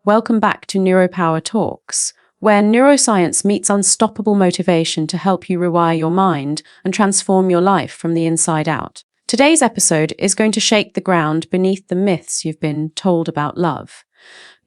Welcome back to NeuroPower Talks, where neuroscience meets unstoppable motivation to help you rewire your mind and transform your life from the inside out. Today's episode is going to shake the ground beneath the myths you've been told about love.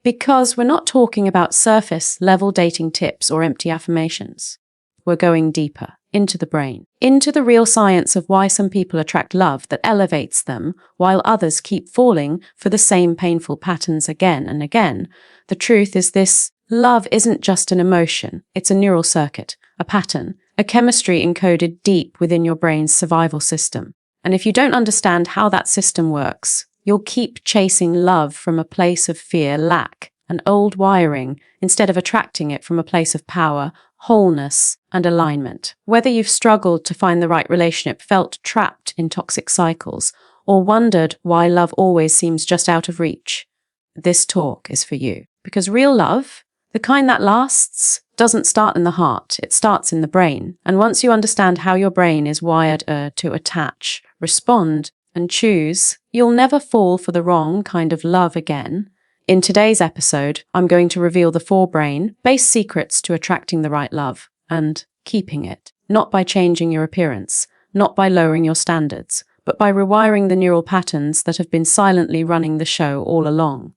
Because we're not talking about surface-level dating tips or empty affirmations. We're going deeper, into the brain, into the real science of why some people attract love that elevates them, while others keep falling for the same painful patterns again and again. The truth is this: love isn't just an emotion, it's a neural circuit, a pattern, a chemistry encoded deep within your brain's survival system. And if you don't understand how that system works, you'll keep chasing love from a place of fear, lack, and old wiring, instead of attracting it from a place of power, wholeness, and alignment. Whether you've struggled to find the right relationship, felt trapped in toxic cycles, or wondered why love always seems just out of reach, this talk is for you. Because real love, the kind that lasts, doesn't start in the heart, it starts in the brain. And once you understand how your brain is wired to attach, respond, and choose, you'll never fall for the wrong kind of love again. In today's episode, I'm going to reveal the 4 brain-based secrets to attracting the right love and keeping it. Not by changing your appearance, not by lowering your standards, but by rewiring the neural patterns that have been silently running the show all along.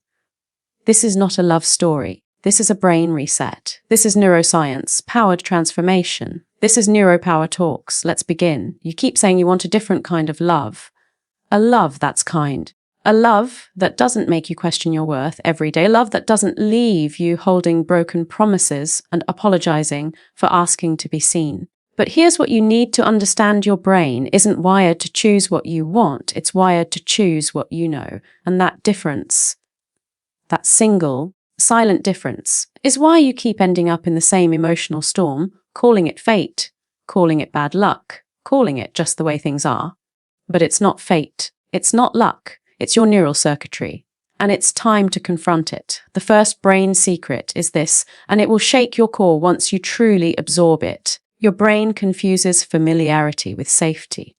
This is not a love story. This is a brain reset. This is neuroscience, powered transformation. This is NeuroPower Talks. Let's begin. You keep saying you want a different kind of love. A love that's kind. A love that doesn't make you question your worth every day. A love that doesn't leave you holding broken promises and apologizing for asking to be seen. But here's what you need to understand: your brain isn't wired to choose what you want. It's wired to choose what you know. And that difference, that single, silent difference, is why you keep ending up in the same emotional storm, calling it fate, calling it bad luck, calling it just the way things are. But it's not fate. It's not luck. It's your neural circuitry, and it's time to confront it. The first brain secret is this, and it will shake your core once you truly absorb it. Your brain confuses familiarity with safety.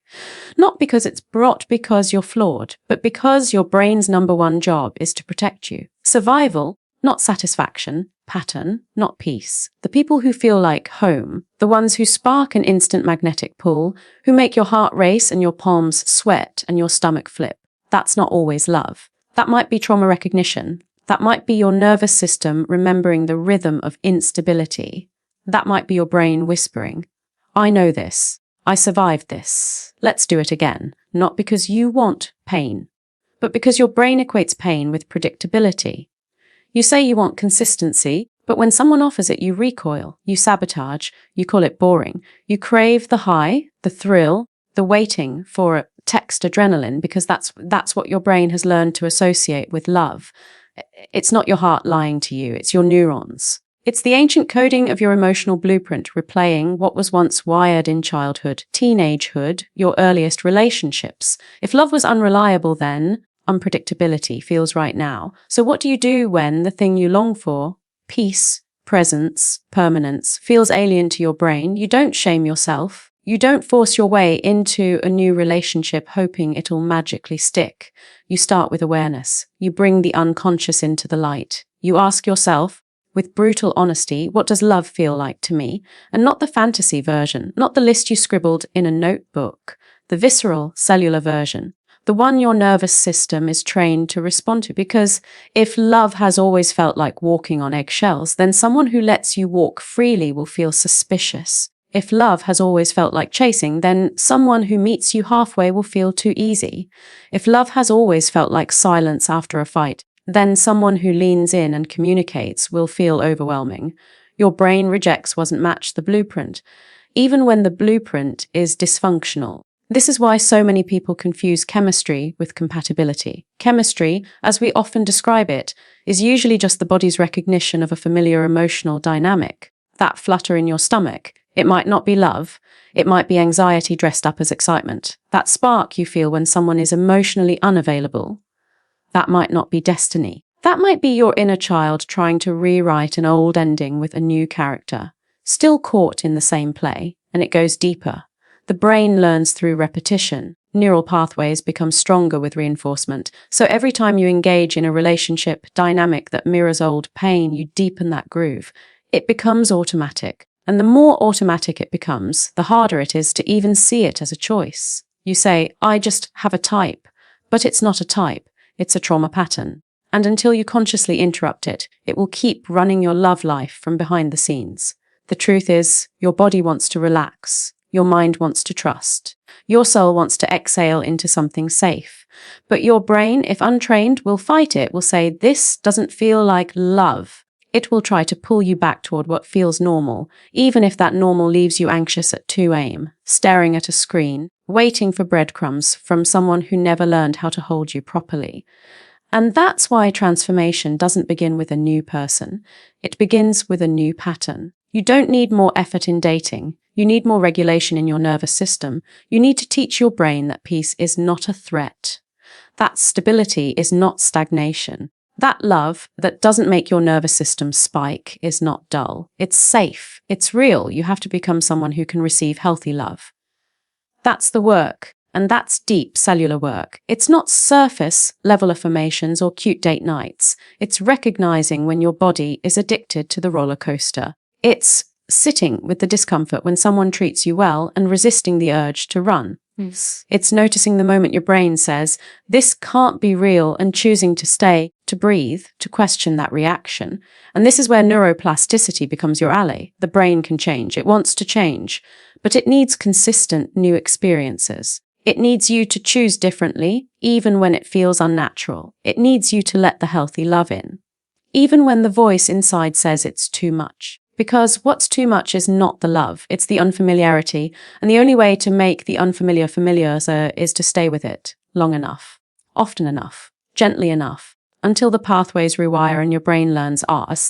Not because it's because you're flawed, but because your brain's number one job is to protect you. Survival, not satisfaction. Pattern, not peace. The people who feel like home, the ones who spark an instant magnetic pull, who make your heart race and your palms sweat and your stomach flip. That's not always love. That might be trauma recognition. That might be your nervous system remembering the rhythm of instability. That might be your brain whispering, "I know this. I survived this. Let's do it again." Not because you want pain, but because your brain equates pain with predictability. You say you want consistency, but when someone offers it, you recoil, you sabotage, you call it boring. You crave the high, the thrill, the waiting for a text adrenaline, because that's what your brain has learned to associate with love. It's not your heart lying to you, it's your neurons. It's the ancient coding of your emotional blueprint, replaying what was once wired in childhood, teenagehood, your earliest relationships. If love was unreliable then, unpredictability feels right now. So what do you do when the thing you long for, peace, presence, permanence, feels alien to your brain? You don't shame yourself. You don't force your way into a new relationship hoping it'll magically stick. You start with awareness. You bring the unconscious into the light. You ask yourself, with brutal honesty, what does love feel like to me? And not the fantasy version, not the list you scribbled in a notebook, the visceral, cellular version, the one your nervous system is trained to respond to. Because if love has always felt like walking on eggshells, then someone who lets you walk freely will feel suspicious. If love has always felt like chasing, then someone who meets you halfway will feel too easy. If love has always felt like silence after a fight, then someone who leans in and communicates will feel overwhelming. Your brain rejects wasn't matched the blueprint, even when the blueprint is dysfunctional. This is why so many people confuse chemistry with compatibility. Chemistry, as we often describe it, is usually just the body's recognition of a familiar emotional dynamic. That flutter in your stomach. It might not be love. It might be anxiety dressed up as excitement. That spark you feel when someone is emotionally unavailable. That might not be destiny. That might be your inner child trying to rewrite an old ending with a new character, still caught in the same play, and it goes deeper. The brain learns through repetition. Neural pathways become stronger with reinforcement. So every time you engage in a relationship dynamic that mirrors old pain, you deepen that groove. It becomes automatic. And the more automatic it becomes, the harder it is to even see it as a choice. You say, I just have a type, but it's not a type, it's a trauma pattern. And until you consciously interrupt it, it will keep running your love life from behind the scenes. The truth is, your body wants to relax. Your mind wants to trust. Your soul wants to exhale into something safe. But your brain, if untrained, will fight it, will say, this doesn't feel like love. It will try to pull you back toward what feels normal, even if that normal leaves you anxious at 2 a.m., staring at a screen, waiting for breadcrumbs from someone who never learned how to hold you properly. And that's why transformation doesn't begin with a new person. It begins with a new pattern. You don't need more effort in dating. You need more regulation in your nervous system. You need to teach your brain that peace is not a threat. That stability is not stagnation. That love that doesn't make your nervous system spike is not dull. It's safe. It's real. You have to become someone who can receive healthy love. That's the work. And that's deep cellular work. It's not surface level affirmations or cute date nights. It's recognizing when your body is addicted to the roller coaster. It's sitting with the discomfort when someone treats you well and resisting the urge to run. It's noticing the moment your brain says, this can't be real, and choosing to stay, to breathe, to question that reaction. And this is where neuroplasticity becomes your ally. The brain can change. It wants to change, but it needs consistent new experiences. It needs you to choose differently, even when it feels unnatural. It needs you to let the healthy love in, even when the voice inside says it's too much. Because what's too much is not the love, it's the unfamiliarity. And the only way to make the unfamiliar familiar is to stay with it long enough, often enough, gently enough, until the pathways rewire and your brain learns,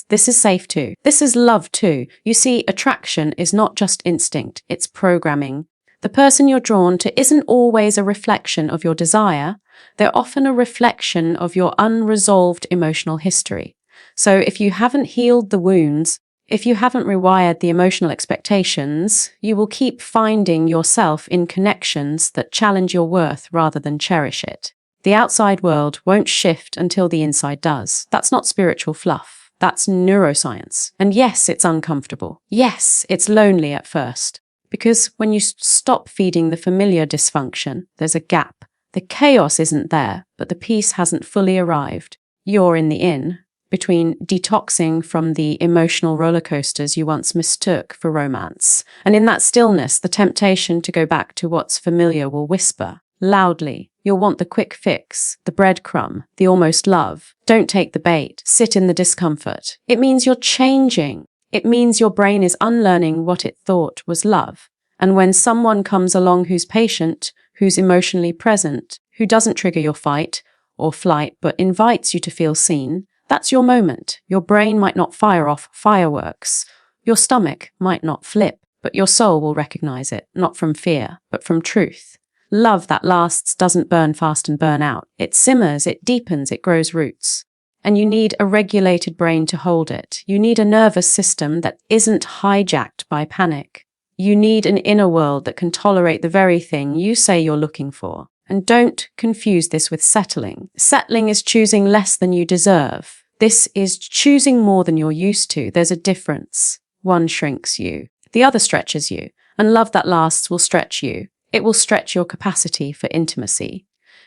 this is safe too. This is love too. You see, attraction is not just instinct, it's programming. The person you're drawn to isn't always a reflection of your desire. They're often a reflection of your unresolved emotional history. So if you haven't healed the wounds, if you haven't rewired the emotional expectations, you will keep finding yourself in connections that challenge your worth rather than cherish it. The outside world won't shift until the inside does. That's not spiritual fluff. That's neuroscience. And yes, it's uncomfortable. Yes, it's lonely at first. Because when you stop feeding the familiar dysfunction, there's a gap. The chaos isn't there, but the peace hasn't fully arrived. You're in the inn, between detoxing from the emotional roller coasters you once mistook for romance. And in that stillness, the temptation to go back to what's familiar will whisper loudly. You'll want the quick fix, the breadcrumb, the almost love. Don't take the bait. Sit in the discomfort. It means you're changing. It means your brain is unlearning what it thought was love. And when someone comes along who's patient, who's emotionally present, who doesn't trigger your fight or flight, but invites you to feel seen, that's your moment. Your brain might not fire off fireworks. Your stomach might not flip, but your soul will recognize it, not from fear, but from truth. Love that lasts doesn't burn fast and burn out. It simmers, it deepens, it grows roots. And you need a regulated brain to hold it. You need a nervous system that isn't hijacked by panic. You need an inner world that can tolerate the very thing you say you're looking for. And don't confuse this with settling. Settling is choosing less than you deserve. This is choosing more than you're used to. There's a difference. One shrinks you. The other stretches you. And love that lasts will stretch you. It will stretch your capacity for intimacy,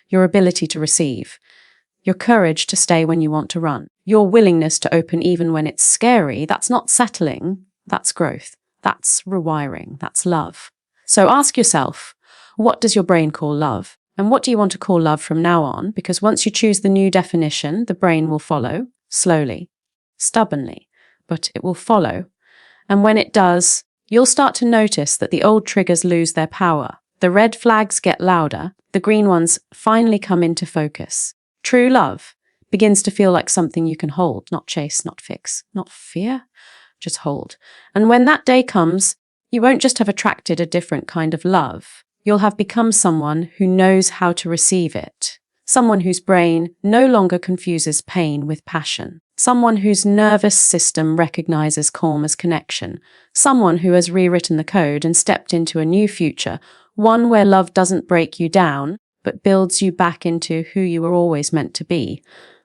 your ability to receive, your courage to stay when you want to run, your willingness to open even when it's scary. That's not settling. That's growth. That's rewiring. That's love. So ask yourself, what does your brain call love? And what do you want to call love from now on? Because once you choose the new definition, the brain will follow, slowly, stubbornly, but it will follow. And when it does, you'll start to notice that the old triggers lose their power. The red flags get louder, the green ones finally come into focus. True love begins to feel like something you can hold, not chase, not fix, not fear, just hold. And when that day comes, you won't just have attracted a different kind of love. You'll have become someone who knows how to receive it. Someone whose brain no longer confuses pain with passion. Someone whose nervous system recognizes calm as connection. Someone who has rewritten the code and stepped into a new future one where love doesn't break you down, but builds you back into who you were always meant to be.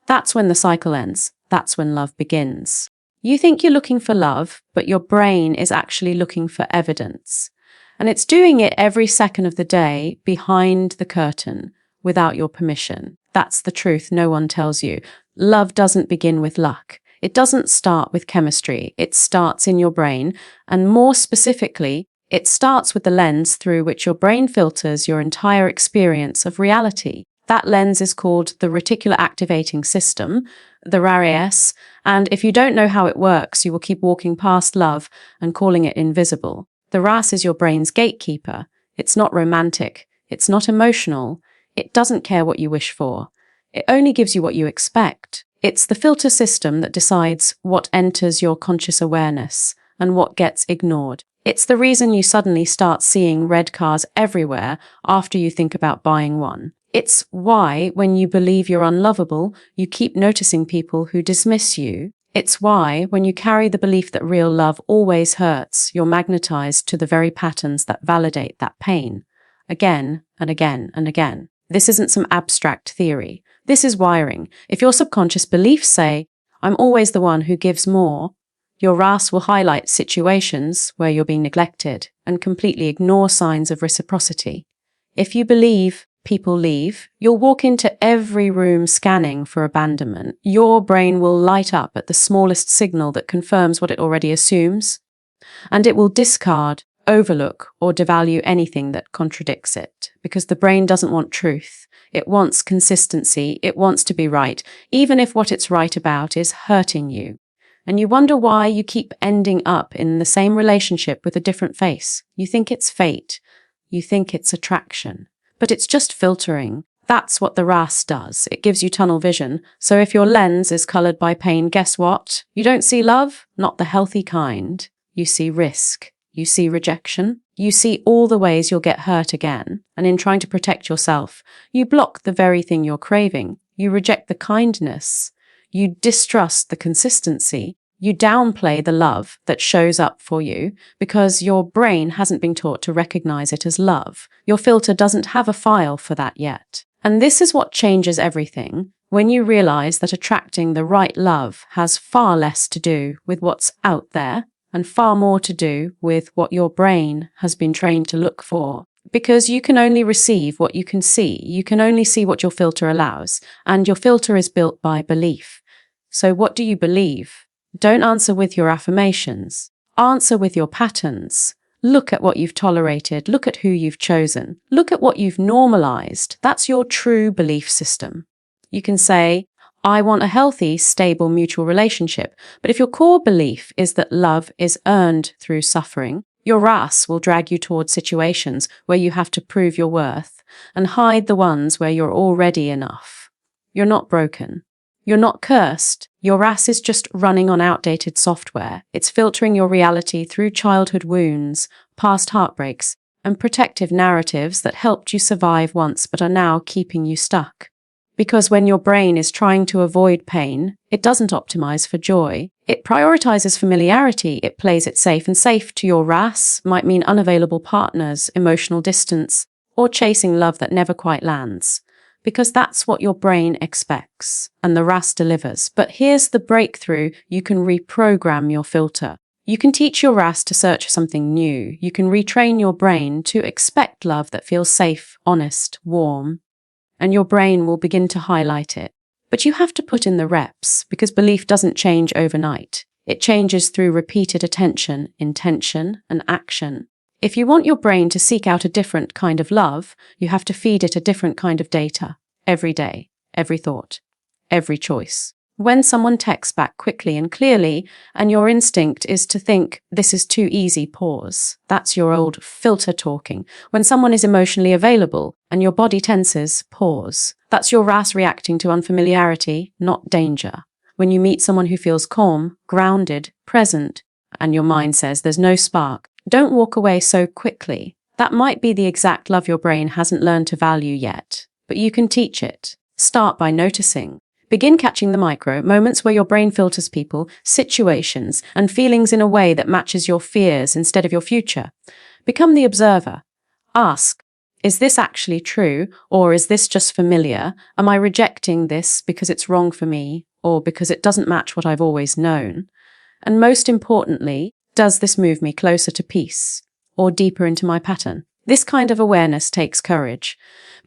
That's when the cycle ends. That's when love begins. You think you're looking for love, but your brain is actually looking for evidence. And it's doing it every second of the day behind the curtain without your permission. That's the truth no one tells you. Love doesn't begin with luck. It doesn't start with chemistry. It starts in your brain, and more specifically, it starts with the lens through which your brain filters your entire experience of reality. That lens is called the reticular activating system, the RAS, and if you don't know how it works, you will keep walking past love and calling it invisible. The RAS is your brain's gatekeeper. It's not romantic. It's not emotional. It doesn't care what you wish for. It only gives you what you expect. It's the filter system that decides what enters your conscious awareness and what gets ignored. It's the reason you suddenly start seeing red cars everywhere after you think about buying one. It's why, when you believe you're unlovable, you keep noticing people who dismiss you. It's why, when you carry the belief that real love always hurts, you're magnetized to the very patterns that validate that pain. Again and again and again. This isn't some abstract theory. This is wiring. If your subconscious beliefs say, I'm always the one who gives more, your RAS will highlight situations where you're being neglected and completely ignore signs of reciprocity. If you believe people leave, you'll walk into every room scanning for abandonment. Your brain will light up at the smallest signal that confirms what it already assumes, and it will discard, overlook, or devalue anything that contradicts it, because the brain doesn't want truth. It wants consistency. It wants to be right, even if what it's right about is hurting you. And you wonder why you keep ending up in the same relationship with a different face. You think it's fate. You think it's attraction. But it's just filtering. That's what the RAS does. It gives you tunnel vision. So if your lens is colored by pain, guess what? You don't see love, not the healthy kind. You see risk. You see rejection. You see all the ways you'll get hurt again. And in trying to protect yourself, you block the very thing you're craving. You reject the kindness. You distrust the consistency. You downplay the love that shows up for you because your brain hasn't been taught to recognize it as love. Your filter doesn't have a file for that yet. And this is what changes everything when you realize that attracting the right love has far less to do with what's out there and far more to do with what your brain has been trained to look for. Because you can only receive what you can see. You can only see what your filter allows. And your filter is built by belief. So what do you believe? Don't answer with your affirmations. Answer with your patterns. Look at what you've tolerated. Look at who you've chosen. Look at what you've normalized. That's your true belief system. You can say, I want a healthy, stable, mutual relationship. But if your core belief is that love is earned through suffering, your RAS will drag you towards situations where you have to prove your worth and hide the ones where you're already enough. You're not broken. You're not cursed. Your RAS is just running on outdated software. It's filtering your reality through childhood wounds, past heartbreaks, and protective narratives that helped you survive once but are now keeping you stuck. Because when your brain is trying to avoid pain, it doesn't optimize for joy. It prioritizes familiarity. It plays it safe, and safe to your RAS might mean unavailable partners, emotional distance, or chasing love that never quite lands. Because that's what your brain expects, and the RAS delivers. But here's the breakthrough. You can reprogram your filter. You can teach your RAS to search for something new. You can retrain your brain to expect love that feels safe, honest, warm, and your brain will begin to highlight it. But you have to put in the reps, because belief doesn't change overnight. It changes through repeated attention, intention, and action. If you want your brain to seek out a different kind of love, you have to feed it a different kind of data, every day, every thought, every choice. When someone texts back quickly and clearly, and your instinct is to think, this is too easy, pause. That's your old filter talking. When someone is emotionally available, and your body tenses, pause. That's your RAS reacting to unfamiliarity, not danger. When you meet someone who feels calm, grounded, present, and your mind says there's no spark, don't walk away so quickly. That might be the exact love your brain hasn't learned to value yet, but you can teach it. Start by noticing. Begin catching the micro moments where your brain filters people, situations, and feelings in a way that matches your fears instead of your future. Become the observer. Ask, is this actually true, or is this just familiar? Am I rejecting this because it's wrong for me, or because it doesn't match what I've always known? And most importantly, does this move me closer to peace, or deeper into my pattern? This kind of awareness takes courage,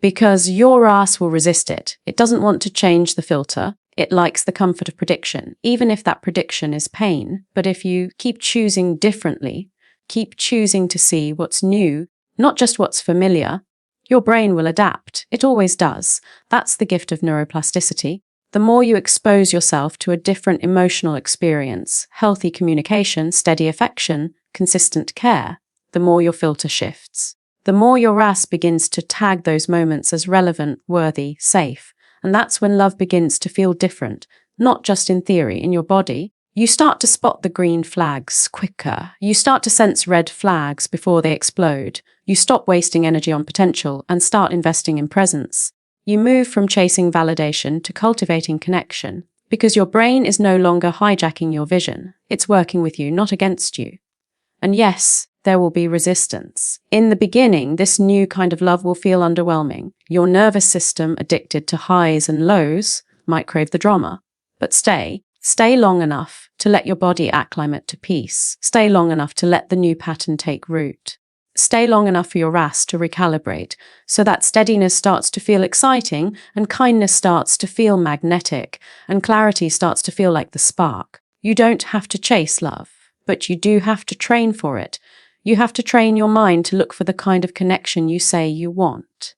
because your ass will resist it. It doesn't want to change the filter. It likes the comfort of prediction, even if that prediction is pain. But if you keep choosing differently, keep choosing to see what's new, not just what's familiar, your brain will adapt. It always does. That's the gift of neuroplasticity. The more you expose yourself to a different emotional experience, healthy communication, steady affection, consistent care, the more your filter shifts. The more your RAS begins to tag those moments as relevant, worthy, safe. And that's when love begins to feel different, not just in theory, in your body. You start to spot the green flags quicker. You start to sense red flags before they explode. You stop wasting energy on potential and start investing in presence. You move from chasing validation to cultivating connection, because your brain is no longer hijacking your vision. It's working with you, not against you. And yes, there will be resistance. In the beginning, this new kind of love will feel underwhelming. Your nervous system, addicted to highs and lows, might crave the drama. But stay long enough to let your body acclimate to peace. Stay long enough to let the new pattern take root. Stay long enough for your RAS to recalibrate, so that steadiness starts to feel exciting, and kindness starts to feel magnetic, and clarity starts to feel like the spark. You don't have to chase love, but you do have to train for it. You have to train your mind to look for the kind of connection you say you want.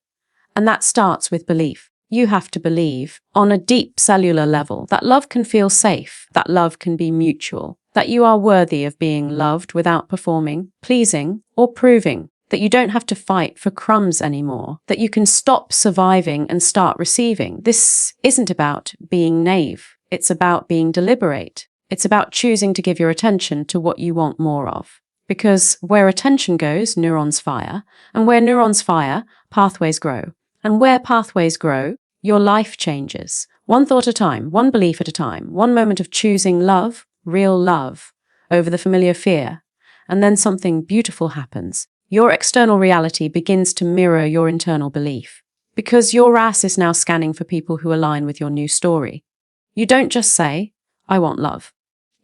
And that starts with belief. You have to believe, on a deep cellular level, that love can feel safe, that love can be mutual, that you are worthy of being loved without performing, pleasing, or proving, that you don't have to fight for crumbs anymore, that you can stop surviving and start receiving. This isn't about being naive. It's about being deliberate. It's about choosing to give your attention to what you want more of. Because where attention goes, neurons fire, and where neurons fire, pathways grow. And where pathways grow, your life changes. One thought at a time, one belief at a time, one moment of choosing love, real love, over the familiar fear. And then something beautiful happens. Your external reality begins to mirror your internal belief. Because your RAS is now scanning for people who align with your new story. You don't just say, I want love.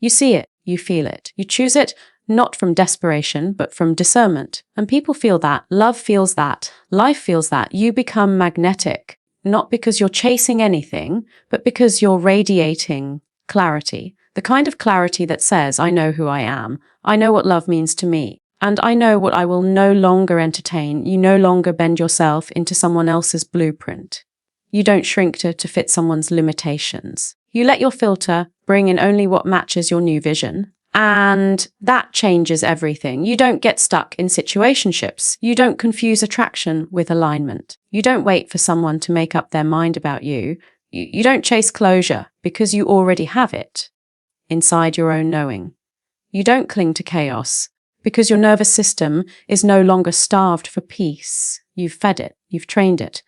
You see it, you feel it, you choose it, not from desperation, but from discernment. And people feel that, love feels that, life feels that. You become magnetic, not because you're chasing anything, but because you're radiating clarity. The kind of clarity that says, I know who I am, I know what love means to me, and I know what I will no longer entertain. You no longer bend yourself into someone else's blueprint. You don't shrink to fit someone's limitations. You let your filter bring in only what matches your new vision. And that changes everything. You don't get stuck in situationships. You don't confuse attraction with alignment. You don't wait for someone to make up their mind about you. You don't chase closure because you already have it inside your own knowing. You don't cling to chaos because your nervous system is no longer starved for peace. You've fed it. You've trained it.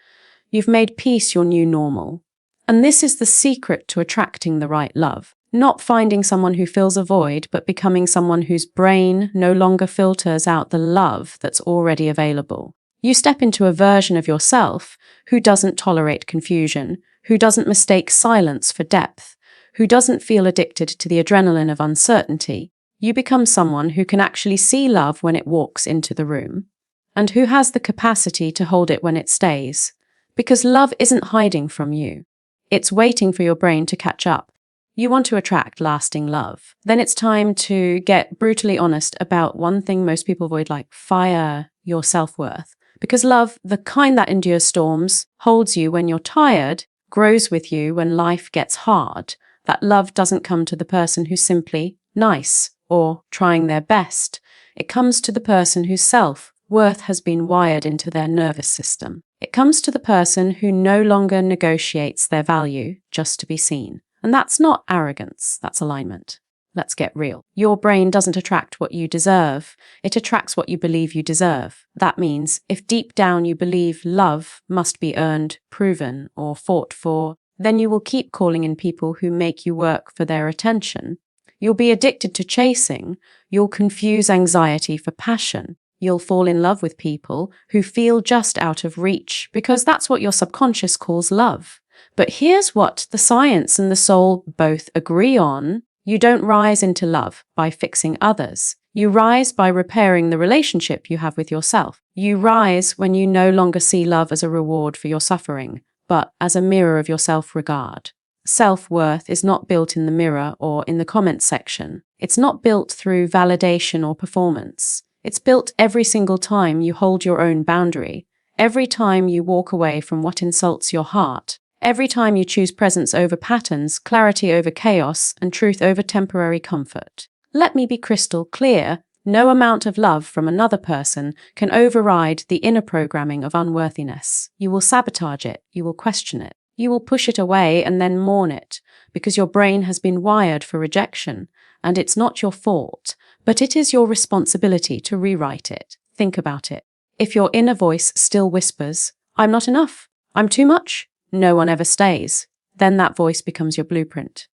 You've made peace your new normal. And this is the secret to attracting the right love. Not finding someone who fills a void, but becoming someone whose brain no longer filters out the love that's already available. You step into a version of yourself who doesn't tolerate confusion, who doesn't mistake silence for depth, who doesn't feel addicted to the adrenaline of uncertainty. You become someone who can actually see love when it walks into the room, and who has the capacity to hold it when it stays. Because love isn't hiding from you. It's waiting for your brain to catch up. You want to attract lasting love. Then it's time to get brutally honest about one thing most people avoid, like fire your self-worth. Because love, the kind that endures storms, holds you when you're tired, grows with you when life gets hard. That love doesn't come to the person who's simply nice or trying their best. It comes to the person whose self-worth has been wired into their nervous system. It comes to the person who no longer negotiates their value just to be seen. And that's not arrogance, that's alignment. Let's get real. Your brain doesn't attract what you deserve. It attracts what you believe you deserve. That means if deep down you believe love must be earned, proven, or fought for, then you will keep calling in people who make you work for their attention. You'll be addicted to chasing. You'll confuse anxiety for passion. You'll fall in love with people who feel just out of reach because that's what your subconscious calls love. But here's what the science and the soul both agree on. You don't rise into love by fixing others. You rise by repairing the relationship you have with yourself. You rise when you no longer see love as a reward for your suffering, but as a mirror of your self-regard. Self-worth is not built in the mirror or in the comments section. It's not built through validation or performance. It's built every single time you hold your own boundary, every time you walk away from what insults your heart, every time you choose presence over patterns, clarity over chaos, and truth over temporary comfort. Let me be crystal clear. No amount of love from another person can override the inner programming of unworthiness. You will sabotage it. You will question it. You will push it away and then mourn it, because your brain has been wired for rejection, and it's not your fault, but it is your responsibility to rewrite it. Think about it. If your inner voice still whispers, "I'm not enough, I'm too much, no one ever stays," then that voice becomes your blueprint.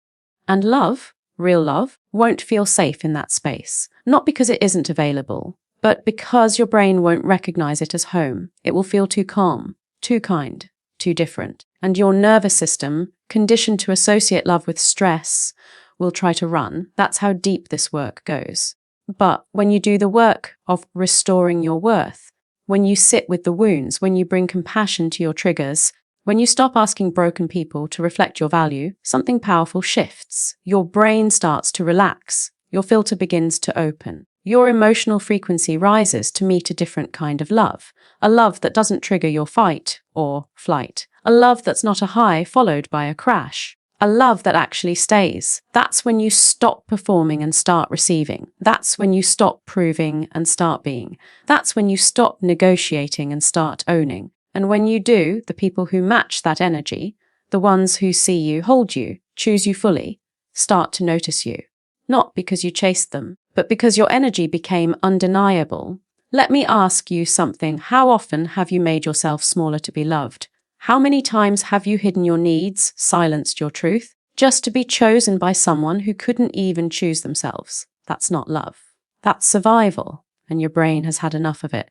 And love, real love, won't feel safe in that space, not because it isn't available, but because your brain won't recognize it as home. It will feel too calm, too kind, too different. And your nervous system, conditioned to associate love with stress, will try to run. That's how deep this work goes. But when you do the work of restoring your worth, when you sit with the wounds, when you bring compassion to your triggers, when you stop asking broken people to reflect your value, something powerful shifts. Your brain starts to relax. Your filter begins to open. Your emotional frequency rises to meet a different kind of love, a love that doesn't trigger your fight or flight, a love that's not a high followed by a crash, a love that actually stays. That's when you stop performing and start receiving. That's when you stop proving and start being. That's when you stop negotiating and start owning. And when you do, the people who match that energy, the ones who see you, hold you, choose you fully, start to notice you. Not because you chased them, but because your energy became undeniable. Let me ask you something. How often have you made yourself smaller to be loved? How many times have you hidden your needs, silenced your truth, just to be chosen by someone who couldn't even choose themselves? That's not love. That's survival, and your brain has had enough of it.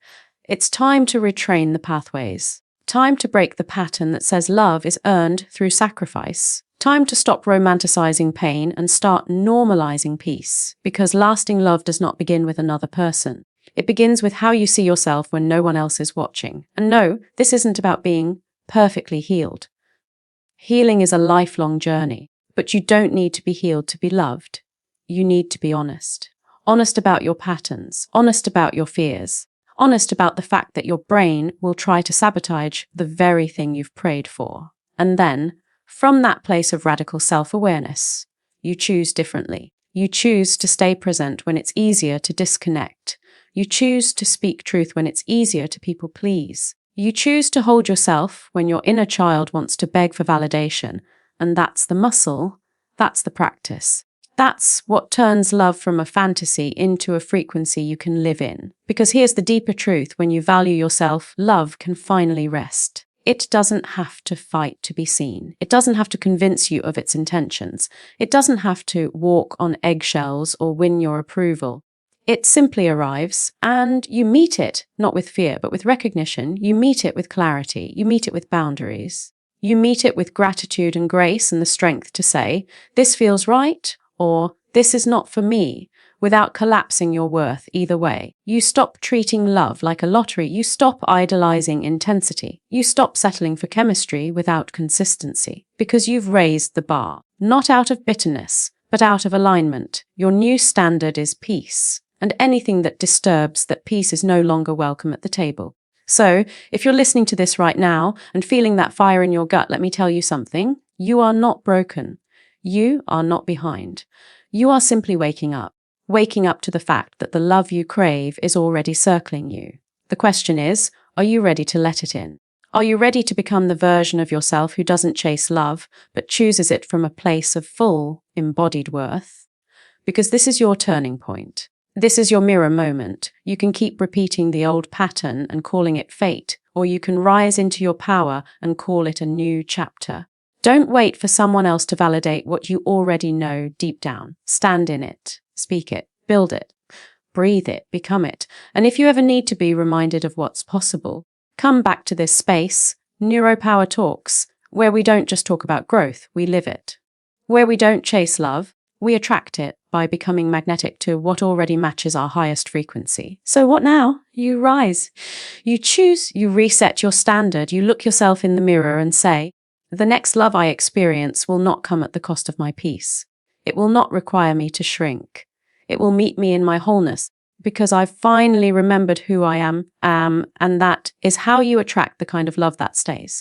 It's time to retrain the pathways. Time to break the pattern that says love is earned through sacrifice. Time to stop romanticizing pain and start normalizing peace, because lasting love does not begin with another person. It begins with how you see yourself when no one else is watching. And no, this isn't about being perfectly healed. Healing is a lifelong journey, but you don't need to be healed to be loved. You need to be honest. Honest about your patterns, honest about your fears, honest about the fact that your brain will try to sabotage the very thing you've prayed for. And then, from that place of radical self-awareness, you choose differently. You choose to stay present when it's easier to disconnect. You choose to speak truth when it's easier to people please. You choose to hold yourself when your inner child wants to beg for validation. And that's the muscle, that's the practice. That's what turns love from a fantasy into a frequency you can live in. Because here's the deeper truth: when you value yourself, love can finally rest. It doesn't have to fight to be seen. It doesn't have to convince you of its intentions. It doesn't have to walk on eggshells or win your approval. It simply arrives, and you meet it, not with fear, but with recognition. You meet it with clarity. You meet it with boundaries. You meet it with gratitude and grace and the strength to say, "This feels right," or "This is not for me," without collapsing your worth either way. You stop treating love like a lottery. You stop idolizing intensity. You stop settling for chemistry without consistency, because you've raised the bar, not out of bitterness, but out of alignment. Your new standard is peace, and anything that disturbs that peace is no longer welcome at the table. So, if you're listening to this right now and feeling that fire in your gut, let me tell you something. You are not broken. You are not behind. You are simply waking up to the fact that the love you crave is already circling you. The question is, are you ready to let it in? Are you ready to become the version of yourself who doesn't chase love, but chooses it from a place of full, embodied worth? Because this is your turning point. This is your mirror moment. You can keep repeating the old pattern and calling it fate, or you can rise into your power and call it a new chapter. Don't wait for someone else to validate what you already know deep down. Stand in it, speak it, build it. breathe it, become it. And if you ever need to be reminded of what's possible, come back to this space, NeuroPower Talks, where we don't just talk about growth, we live it. Where we don't chase love, we attract it by becoming magnetic to what already matches our highest frequency. So what now? You rise. You choose, you reset your standard, you look yourself in the mirror and say, the next love I experience will not come at the cost of my peace. It will not require me to shrink. It will meet me in my wholeness because I've finally remembered who I am, and that is how you attract the kind of love that stays.